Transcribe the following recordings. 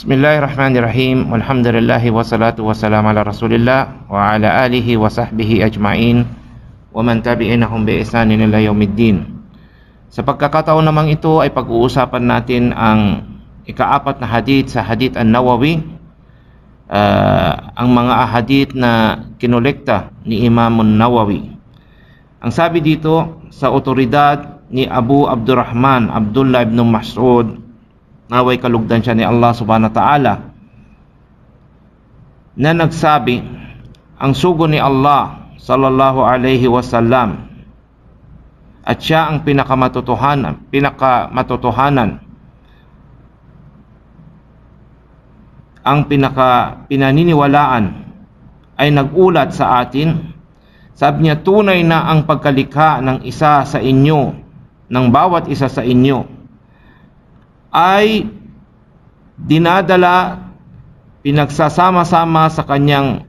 Bismillahirrahmanirrahim. Walhamdulillahi wassalatu wassalamu ala Rasulillah wa ala alihi wa sahbihi ajma'in wa man tabi'inahum bi ihsanin ila yaumiddin. Sa pagkakataon namang ito ay pag-uusapan natin ang ika-4 na hadith sa Hadith An-Nawawi, ang mga ahadith na kinolekta ni Imam An-Nawawi. Ang sabi dito sa otoridad ni Abu Abdurrahman Abdullah ibn Mas'ud, naway kalugdan siya ni Allah subhanahu wa ta'ala, na nagsabi, ang sugo ni Allah sallallahu alaihi wasallam at siya ang pinakamatotohanan, ang pinaniniwalaan, ay nagulat sa atin. Sabi niya, tunay na ang pagkalikha ng isa sa inyo, ng bawat isa sa inyo, ay dinadala, pinagsasama-sama sa kanyang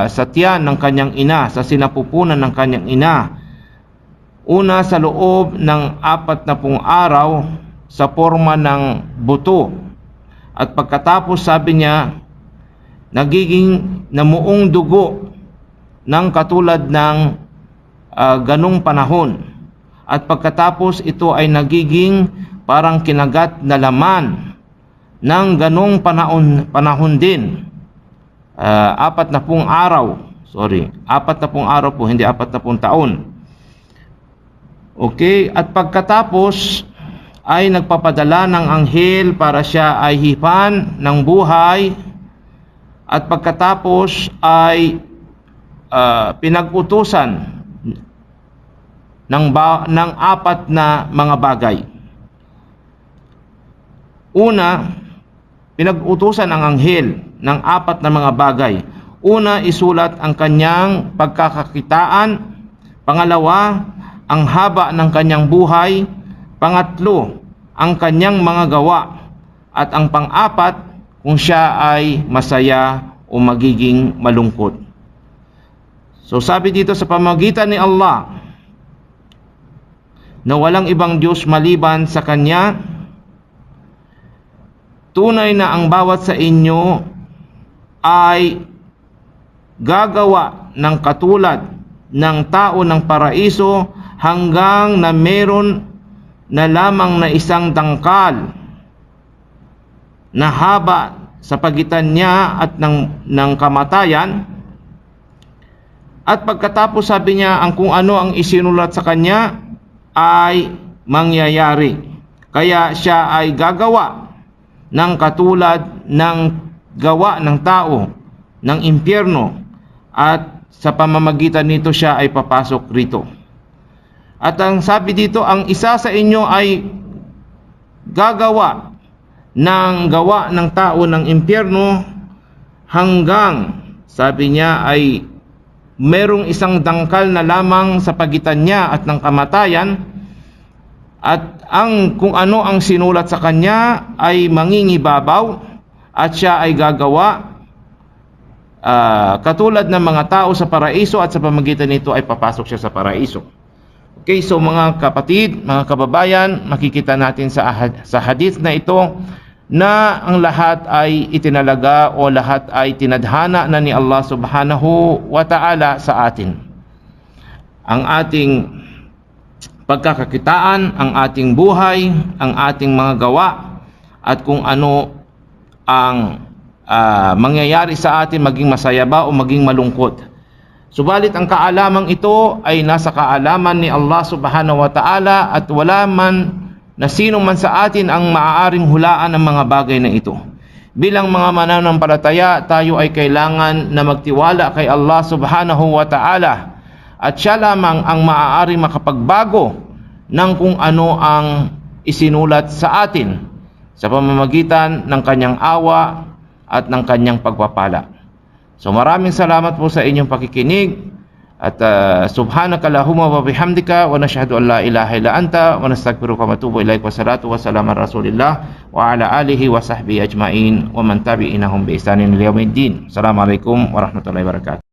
sa tiyan ng kanyang ina, sa sinapupunan ng kanyang ina, una sa loob ng 40 araw sa forma ng buto, at pagkatapos sabi niya nagiging namuong dugo ng katulad ng ganong panahon, at pagkatapos ito ay nagiging parang kinagat na laman ng ganong panahon din. 40 araw. 40 araw po, hindi 40 taon. Okay, at pagkatapos ay nagpapadala ng anghel para siya ay hipan ng buhay, at pagkatapos ay pinag-utusan ng 4 na mga bagay. Una, pinag-utusan ang anghel ng 4 na mga bagay. Una, isulat ang kanyang pagkakakitaan. Pangalawa, ang haba ng kanyang buhay. Pangatlo, ang kanyang mga gawa. At ang pang-4, kung siya ay masaya o magiging malungkot. So sabi dito, sa pamamagitan ni Allah na walang ibang Diyos maliban sa Kanya, tunay na ang bawat sa inyo ay gagawa ng katulad ng tao ng paraiso, hanggang na meron na lamang na isang dangkal na haba sa pagitan niya at ng kamatayan. At pagkatapos sabi niya, ang kung ano ang isinulat sa kanya ay mangyayari. Kaya siya ay gagawa ng katulad ng gawa ng tao ng impyerno, at sa pamamagitan nito siya ay papasok rito. At ang sabi dito, ang isa sa inyo ay gagawa ng gawa ng tao ng impyerno, hanggang sabi niya ay merong isang dangkal na lamang sa pagitan niya at ng kamatayan, at ang kung ano ang sinulat sa kanya ay mangingibabaw, at siya ay gagawa katulad ng mga tao sa paraiso, at sa pamamagitan nito ay papasok siya sa paraiso. Okay, so mga kapatid, mga kababayan, makikita natin sa hadith na ito na ang lahat ay itinalaga o lahat ay tinadhana na ni Allah subhanahu wa ta'ala sa atin. Ang ating pagkakakitaan, ang ating buhay, ang ating mga gawa, at kung ano ang mangyayari sa atin, maging masaya ba o maging malungkot. Subalit ang kaalamang ito ay nasa kaalaman ni Allah subhanahu wa ta'ala, at wala man na sino man sa atin ang maaaring hulaan ng mga bagay na ito. Bilang mga mananampalataya, tayo ay kailangan na magtiwala kay Allah subhanahu wa ta'ala, at siya lamang ang maaaring makapagbago ng kung ano ang isinulat sa atin sa pamamagitan ng kanyang awa at ng kanyang pagpapala. So maraming salamat po sa inyong pakikinig, at subhanaka lahumma wa bihamdika wa nashhadu an la ilaha illa anta wa nastaghfiruka wa natubu ilaik. Wa salatu wa salam ala Rasulillah wa ala alihi wa sahbihi ajma'in wa man tabi'inahum bi ihsanin ila yaumiddin. Assalamualaikum warahmatullahi wabarakatuh.